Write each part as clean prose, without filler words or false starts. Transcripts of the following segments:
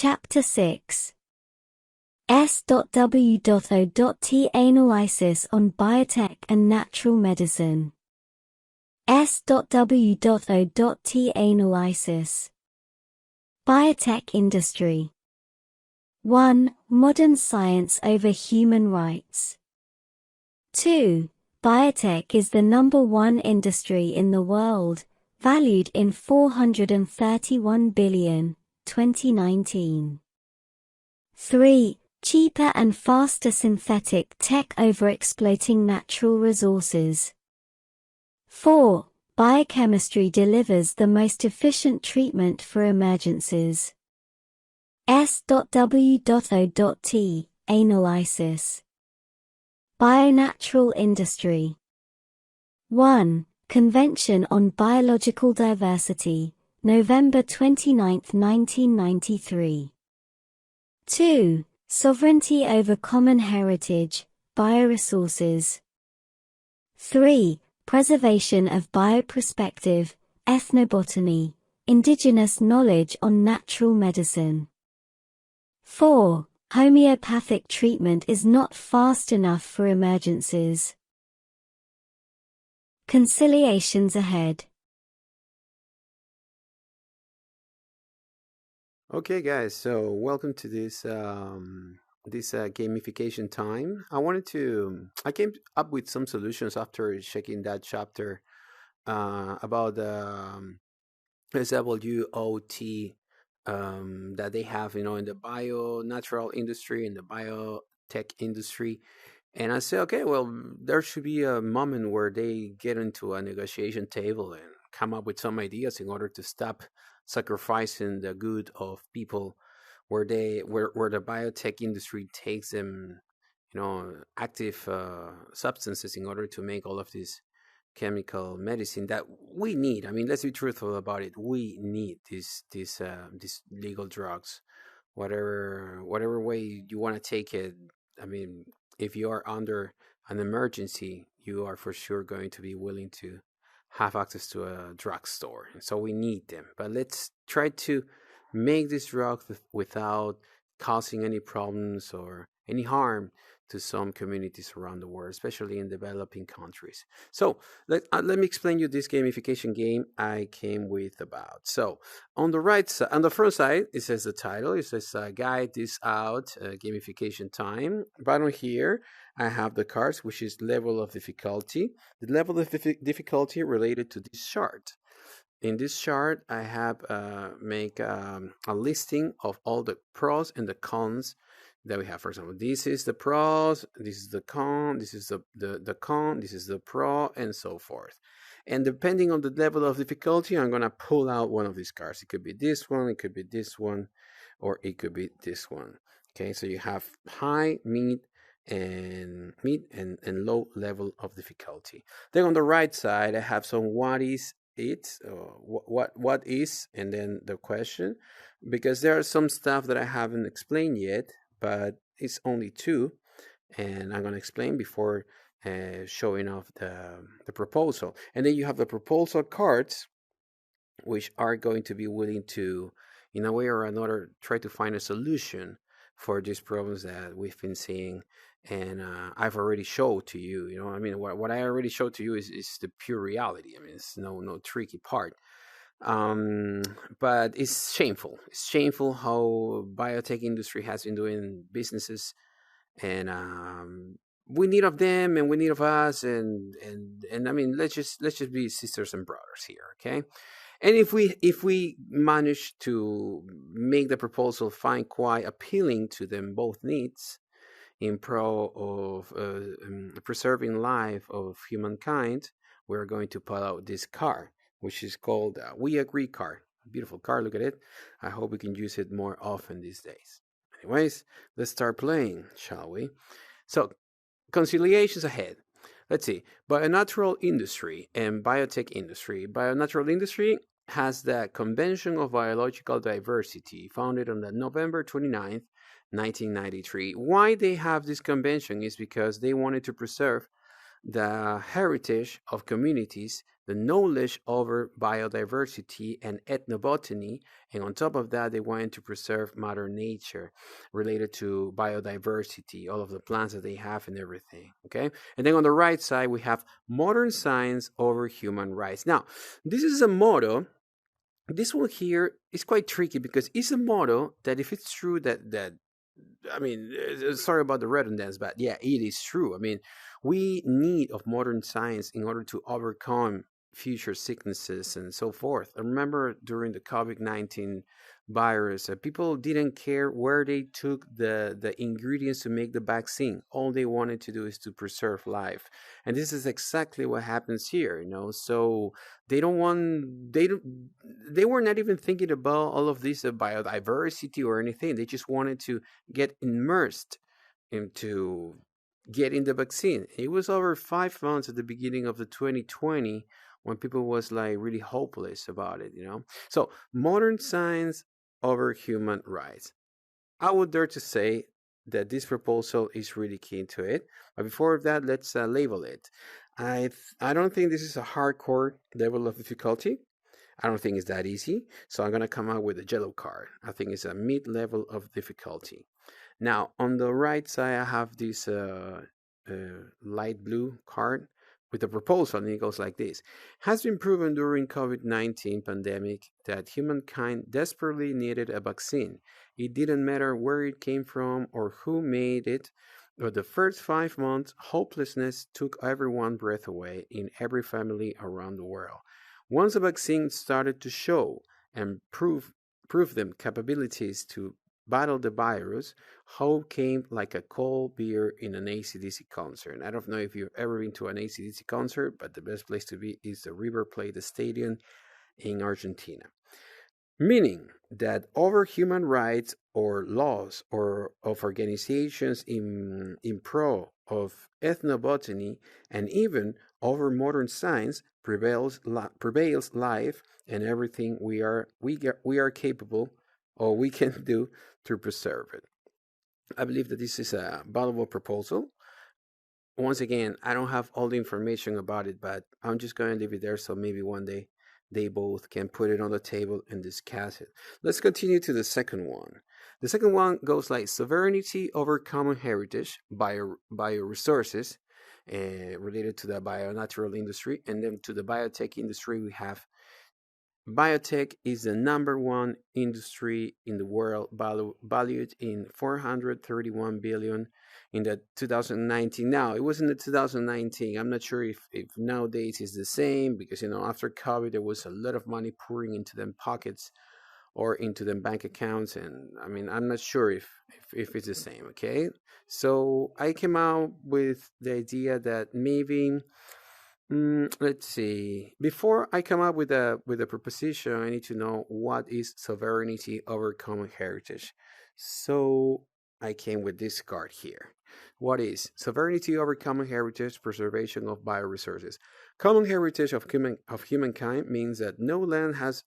Chapter 6 S.W.O.T Analysis on Biotech and Natural Medicine. S.W.O.T Analysis. Biotech Industry. 1. Modern Science over Human Rights. 2. Biotech is the #1 industry in the world, valued in $431 billion, 2019. 3. Cheaper and faster synthetic tech over exploiting natural resources. 4. Biochemistry delivers the most efficient treatment for emergencies. S.W.O.T Analysis. Bionatural Industry. 1. Convention on Biological Diversity, November 29, 1993. 2. Sovereignty over Common Heritage, Bioresources. 3. Preservation of Bioprospective, Ethnobotany, Indigenous Knowledge on Natural Medicine. 4. Homeopathic treatment is not fast enough for emergencies. Conciliations ahead. Okay, guys. So welcome to this gamification time. I came up with some solutions after checking that chapter about S.W.O.T that they have, in the bio-natural industry, in the biotech industry. And I said, okay, well, there should be a moment where they get into a negotiation table and come up with some ideas in order to stop sacrificing the good of people, where the biotech industry takes them, active substances in order to make all of this chemical medicine that we need. I mean, let's be truthful about it. We need these legal drugs, whatever way you want to take it. I mean, if you are under an emergency, you are for sure going to be willing to have access to a drugstore. And so we need them. But let's try to make these drugs without causing any problems or any harm to some communities around the world, especially in developing countries. So let me explain you this gamification game I came with about. So on the right side, on the front side, it says the title. It says guide this out, gamification time. Bottom here, I have the cards, which is level of difficulty. The level of difficulty related to this chart. In this chart, I have make a listing of all the pros and the cons that we have. For example, this is the pros, this is the con, this is the con, this is the pro, and so forth. And depending on the level of difficulty, I'm going to pull out one of these cards. It could be this one, it could be this one, or it could be this one. Okay, so you have high, mid, and low level of difficulty. Then on the right side, I have some what is it, what is, and then the question, because there are some stuff that I haven't explained yet, but it's only 2, and I'm going to explain before showing off the proposal. And then you have the proposal cards, which are going to be willing to, in a way or another, try to find a solution for these problems that we've been seeing. And I've already showed to you, I mean, what I already showed to you is the pure reality. I mean, it's no tricky part. But it's shameful. It's shameful how biotech industry has been doing businesses, and we need of them, and we need of us, and I mean, let's just be sisters and brothers here, okay? And if we manage to make the proposal find quite appealing to them both needs, in pro of preserving life of humankind, we're going to pull out this card, which is called We Agree card. A beautiful card, look at it. I hope we can use it more often these days. Anyways, let's start playing, shall we? So, conciliations ahead. Let's see. Bionatural industry and biotech industry. Bionatural industry has the Convention of Biological Diversity, founded on the November 29th, 1993. Why they have this convention is because they wanted to preserve the heritage of communities, the knowledge over biodiversity and ethnobotany, and on top of that, they wanted to preserve Mother Nature related to biodiversity, all of the plants that they have and everything. Okay, and then on the right side, we have modern science over human rights. Now, this is a motto. This one here is quite tricky because it's a motto that, if it's true, that I mean, sorry about the redundancy, but yeah, it is true. I mean, we need of modern science in order to overcome future sicknesses and so forth. I remember during the COVID-19 virus, people didn't care where they took the ingredients to make the vaccine. All they wanted to do is to preserve life, and this is exactly what happens here. So they were not even thinking about all of this biodiversity or anything. They just wanted to get immersed into getting the vaccine. It was over 5 months at the beginning of the 2020 when people was like really hopeless about it. So modern science over human rights. I would dare to say that this proposal is really keen to it. But before that, let's label it. I don't think this is a hardcore level of difficulty. I don't think it's that easy. So I'm going to come out with a yellow card. I think it's a mid-level of difficulty. Now, on the right side, I have this light blue card with a proposal, and it goes like this. Has been proven during COVID-19 pandemic that humankind desperately needed a vaccine. It didn't matter where it came from or who made it, but the first 5 months, hopelessness took everyone's breath away in every family around the world. Once the vaccine started to show and prove them capabilities to battle the virus, hope came like a cold beer in an AC/DC concert. I don't know if you've ever been to an AC/DC concert, but the best place to be is the River Plate Stadium in Argentina. Meaning that over human rights or laws or of organizations in pro of ethnobotany and even over modern science prevails life and everything we are capable or we can do to preserve it. I believe that this is a valuable proposal. Once again, I don't have all the information about it, but I'm just going to leave it there so maybe one day they both can put it on the table and discuss it. Let's continue to the second one. The second one goes like sovereignty over common heritage, bioresources, related to the bio-natural industry, and then to the biotech industry we have biotech is the number one industry in the world, valued in 431 billion in the 2019. Now, it was in the 2019. I'm not sure if nowadays is the same because, after COVID, there was a lot of money pouring into them pockets or into them bank accounts. And I mean, I'm not sure if it's the same. Okay. So I came out with the idea that maybe let's see. Before I come up with a proposition, I need to know what is sovereignty over common heritage. So I came with this card here. What is sovereignty over common heritage? Preservation of bioresources. Common heritage of humankind means that no land has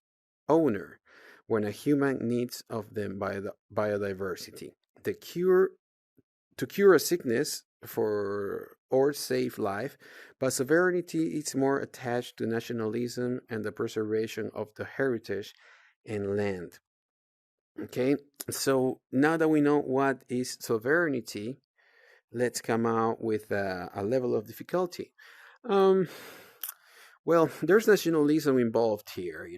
owner when a human needs of them by the biodiversity. The cure to cure a sickness for or save life, but sovereignty is more attached to nationalism and the preservation of the heritage and land. Okay, so now that we know what is sovereignty, let's come out with a level of difficulty. Um, well, there's nationalism involved here,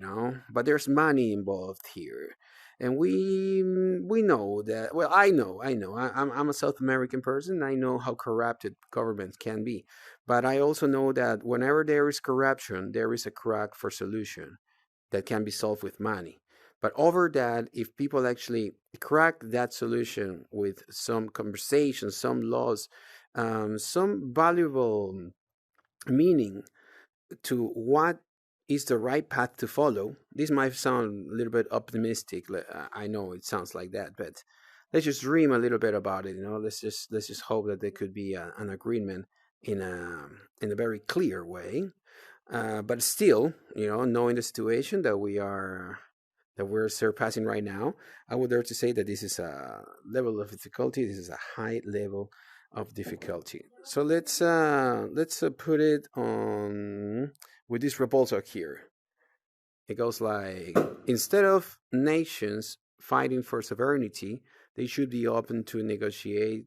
but there's money involved here. And we know that. Well, I know. I'm a South American person. I know how corrupted governments can be, but I also know that whenever there is corruption, there is a crack for solution that can be solved with money. But over that, if people actually crack that solution with some conversation, some laws, some valuable meaning to what is the right path to follow. This might sound a little bit optimistic. I know it sounds like that, but let's just dream a little bit about it. Let's just hope that there could be an agreement in a very clear way. But still, knowing the situation that we're surpassing right now, I would dare to say that this is a level of difficulty. This is a high level of difficulty. So let's put it on with this proposal here. It goes like, instead of nations fighting for sovereignty, they should be open to negotiate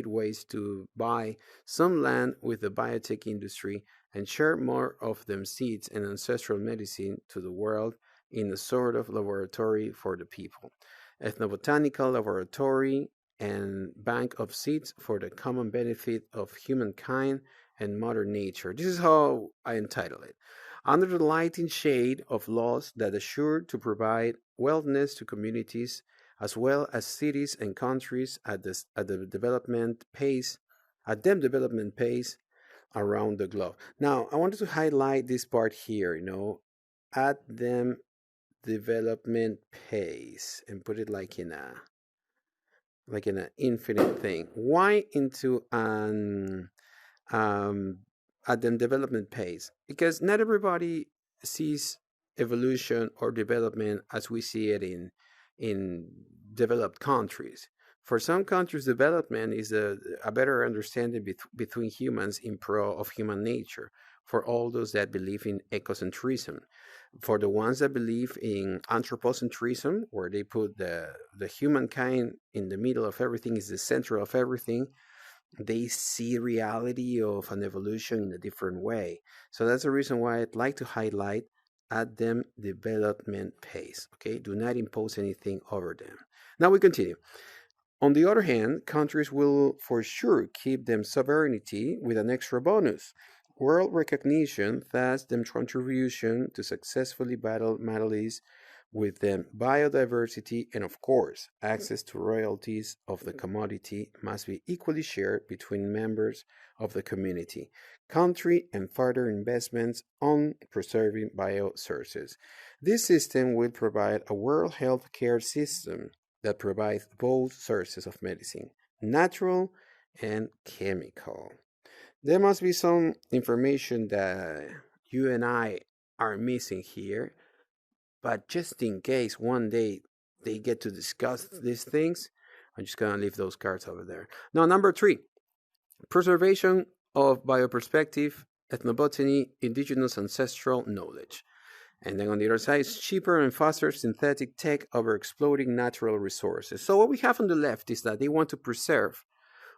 ways to buy some land with the biotech industry and share more of them seeds and ancestral medicine to the world in a sort of laboratory for the people. Ethnobotanical laboratory and bank of seeds for the common benefit of humankind and Mother Nature. This is how I entitle it. Under the lighting shade of laws that assure to provide wellness to communities as well as cities and countries at the development pace, around the globe. Now, I wanted to highlight this part here, at them development pace, and put it like in an infinite thing. Why into an at the development pace? Because not everybody sees evolution or development as we see it in developed countries. For some countries, development is a better understanding between humans in pro of human nature. For all those that believe in ecocentrism, for the ones that believe in anthropocentrism, where they put the humankind in the middle of everything, is the center of everything, they see reality of an evolution in a different way. So that's the reason why I'd like to highlight at them development pace. Okay, do not impose anything over them. Now we continue. On the other hand, countries will for sure keep them sovereignty with an extra bonus. World recognition, thus their contribution to successfully battle maladies with them biodiversity, and of course, access to royalties of the commodity must be equally shared between members of the community, country, and further investments on preserving biosources. This system will provide a world health care system that provides both sources of medicine, natural and chemical. There must be some information that you and I are missing here, but just in case one day they get to discuss these things, I'm just going to leave those cards over there. Now, number 3, preservation of bioprospective, ethnobotany, indigenous ancestral knowledge. And then on the other side is cheaper and faster synthetic tech over exploiting natural resources. So what we have on the left is that they want to preserve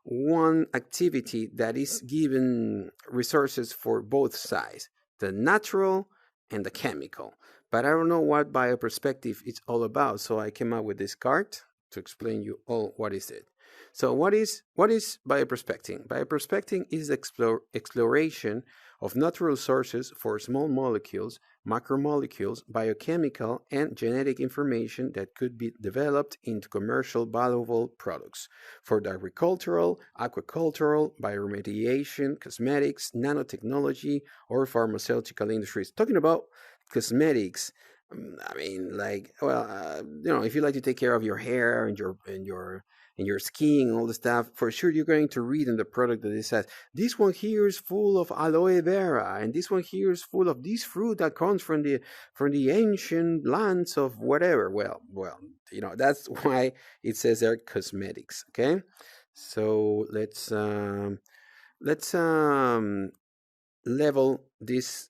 one activity that is given resources for both sides, the natural and the chemical. But I don't know what bioprospective is all about, so I came up with this card to explain you all what is it. So what is bioprospecting? Bioprospecting is exploration of natural sources for small molecules, macromolecules, biochemical, and genetic information that could be developed into commercial valuable products for the agricultural, aquacultural, bioremediation, cosmetics, nanotechnology, or pharmaceutical industries. Talking about cosmetics, I mean, like, well, if you like to take care of your hair and your skin and all the stuff, for sure you're going to read in the product that it says this one here is full of aloe vera, and this one here is full of this fruit that comes from the ancient lands of whatever. Well, that's why it says they're cosmetics. Okay, so let's level this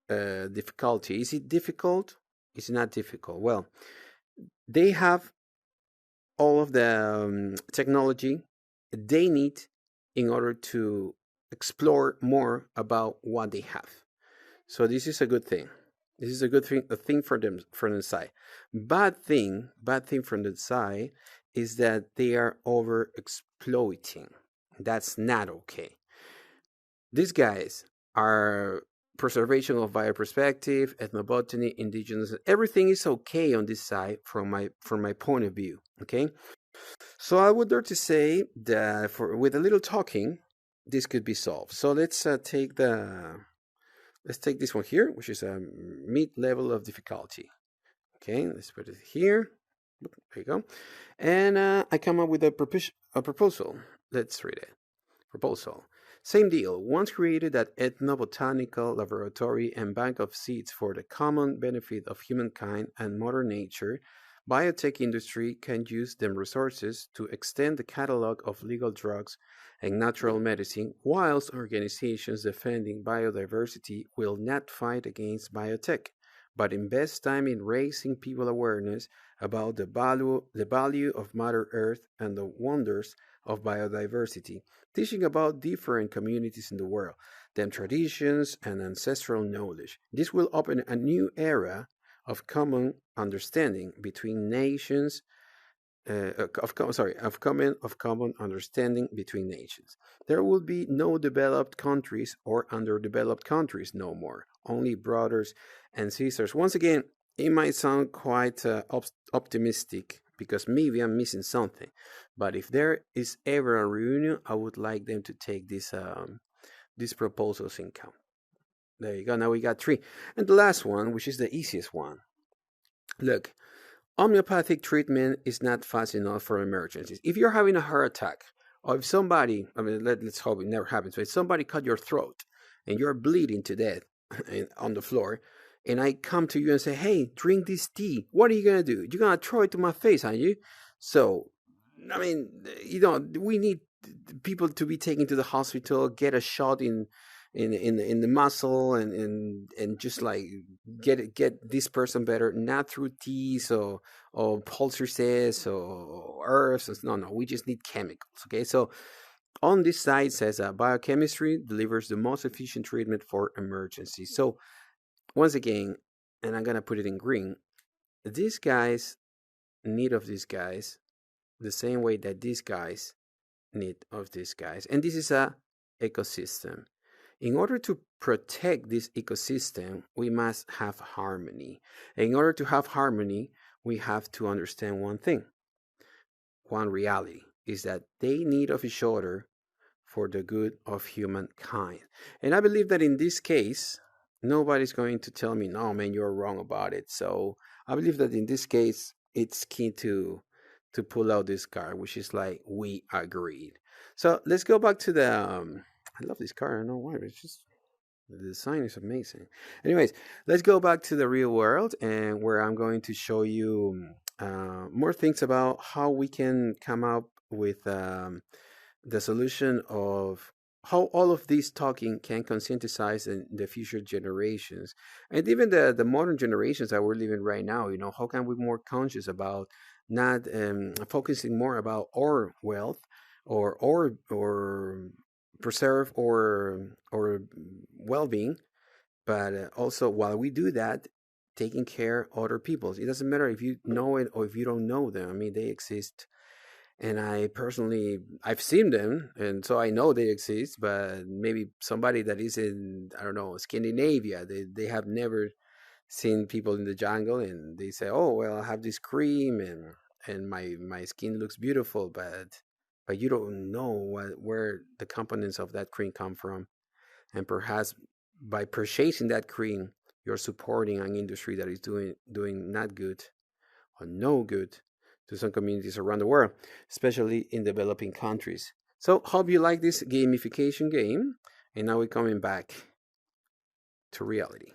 difficulty. Is it difficult? It's not difficult. Well, they have all of the technology they need in order to explore more about what they have. So this is a good thing. This is a good thing, a thing for them from the side. Bad thing from the side is that they are over exploiting. That's not okay. These guys are preservation of bioperspective, ethnobotany, indigenous. Everything is okay on this side from my point of view. Okay, so I would dare to say that with a little talking, this could be solved. So let's take this one here, which is a mid level of difficulty. Okay, let's put it here. There you go. And I come up with a proposal. Let's read it. Proposal. Same deal. Once created that ethnobotanical laboratory and bank of seeds for the common benefit of humankind and Mother Nature, biotech industry can use them resources to extend the catalog of legal drugs and natural medicine, whilst organizations defending biodiversity will not fight against biotech, but invest time in raising people awareness about the value of Mother Earth and the wonders of biodiversity, teaching about different communities in the world, them traditions and ancestral knowledge. This will open a new era of common understanding between nations of common understanding between nations. There will be no developed countries or underdeveloped countries no more, only brothers and sisters. Once again, it might sound quite optimistic because maybe I'm missing something, but if there is ever a reunion, I would like them to take these proposals in count. There you go. Now we got three, and the last one, which is the easiest one. Look, homeopathic treatment is not fast enough for emergencies. If you're having a heart attack, or if somebody, I mean, let's hope it never happens, but if somebody cut your throat and you're bleeding to death on the floor, and I come to you and say, hey, drink this tea, what are you going to do? You're going to throw it to my face, aren't you? So, I mean, we need people to be taken to the hospital, get a shot in the muscle, and just like get this person better, not through teas or poultices or herbs. No, we just need chemicals. Okay, so on this side says biochemistry delivers the most efficient treatment for emergencies. So once again, and I'm gonna put it in green, these guys need of these guys the same way that these guys need of these guys, and this is a ecosystem. In order to protect this ecosystem, we must have harmony. And in order to have harmony, we have to understand one thing, one reality, is that they need of each other for the good of humankind. And I believe that in this case, nobody's going to tell me, no, man, you're wrong about it. So I believe that in this case, it's key to pull out this card, which is like, we agreed. So let's go back to the I love this card. I don't know why, but it's just the design is amazing. Anyways, let's go back to the real world, and where I'm going to show you more things about how we can come up with the solution of how all of this talking can conscientize the future generations, and even the modern generations that we're living right now. How can we be more conscious about not focusing more about our wealth or preserve or well-being, but also while we do that, taking care of other people. It doesn't matter if you know it or if you don't know them. I mean, they exist, and I've seen them, and so I know they exist. But maybe somebody that is in, I don't know, Scandinavia, they have never seen people in the jungle, and they say, oh well, I have this cream, and my skin looks beautiful, but you don't know where the components of that cream come from. And perhaps by purchasing that cream, you're supporting an industry that is doing not good or no good to some communities around the world, especially in developing countries. So hope you like this gamification game. And now we're coming back to reality.